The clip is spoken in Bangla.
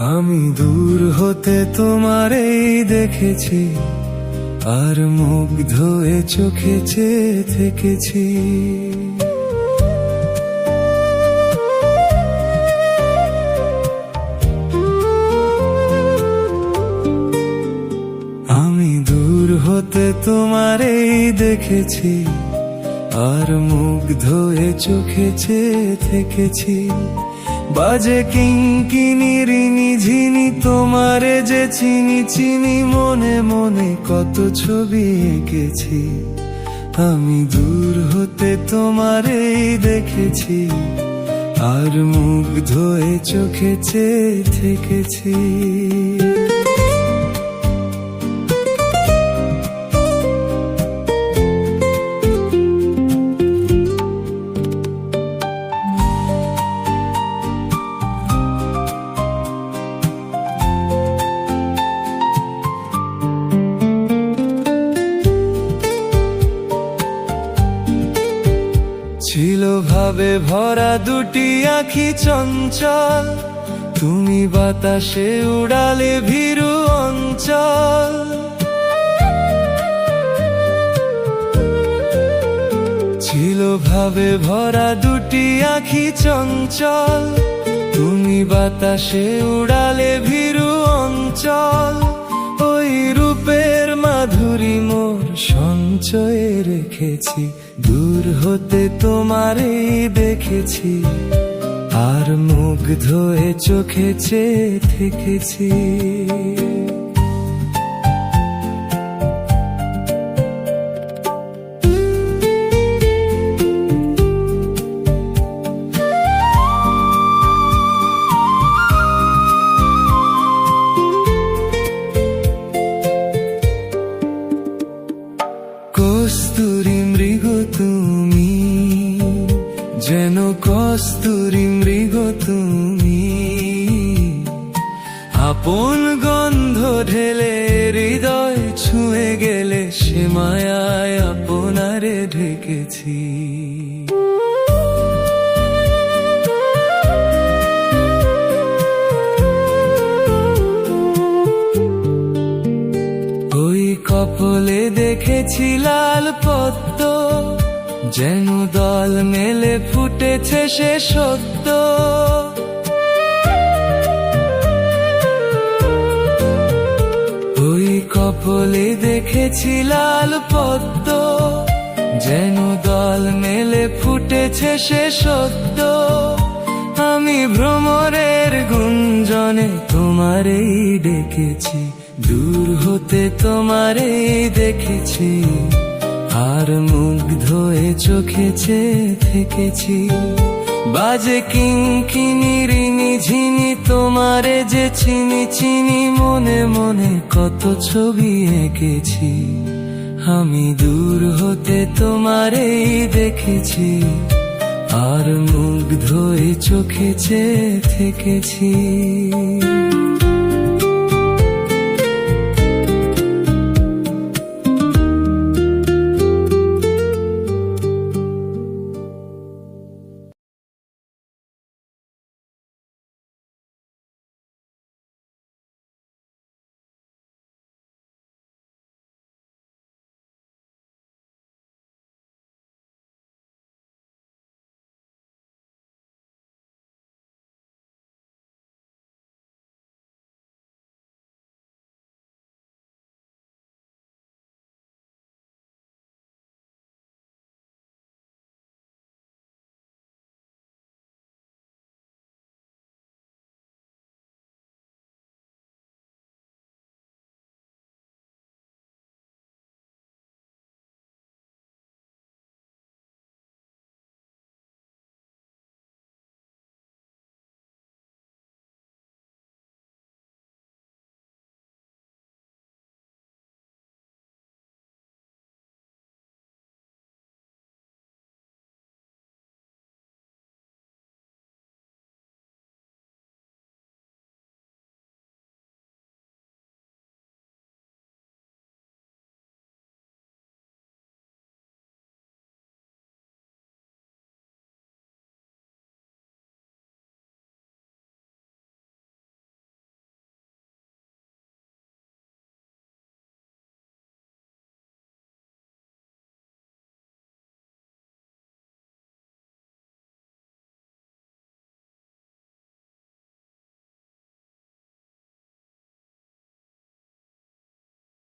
আমি দূর হতে তোমারেই দেখেছি, আর মুগ্ধ এ চোখে চেয়ে থেকেছি। আমি দূর হতে তোমারেই দেখেছি, আর মুগ্ধ এ চোখে চেয়ে থেকেছি। বাজে কিঙ্কিনি রিনি ঝিনি তোমারে যে চিনি চিনি, মনে মনে কত ছবি এঁকেছি। আমি দূর হতে তোমারেই দেখেছি, আর মুগ্ধ এ চোখে চেয়ে থেকেছি। ছিল ভাবে ভরা দুটি আঁখি চঞ্চল, তুমি বাতাসে উড়ালে ভীরু অঞ্চল। ছিল ভাবে ভরা দুটি আঁখি চঞ্চল, তুমি বাতাসে উড়ালে ভীরু অঞ্চল। ওই রূপের মাধুরী মোর সঞ্চয়ে রেখেছি, দূর হতে তোমারেই দেখেছি, আর মুগ্ধ এ চোখে চেয়ে থেকেছি। কস্তুরী মৃগ তুমি, যেন কস্তুরী মৃগ তুমি, আপন গন্ধ ঢেলে হৃদয় ছুঁয়ে গেলে, সে মায়ায় আপনারে ঢেকেছি। ওই কপলে দেখেছি লাল পদ্ম, যেন দল মেলে ফুটেছে সে সত্য। ওই কপলে দেখেছি লাল পদ্ম, যেন দল মেলে ফুটেছে সে সত্য। আমি ভ্রমরের গুঞ্জনে তোমারেই ডেকেছি, দূর হতে তোমারেই দেখেছি, আর মুগ্ধ এ চোখে চেয়ে থেকেছি। বাজে কিঙ্কিনি রিনি ঝিনি তোমারে যে চিনি চিনি, মনে মনে কত ছবি এঁকেছি। আমি দূর হতে তোমারেই দেখেছি, আর মুগ্ধ এ চোখে চেয়ে থেকেছি।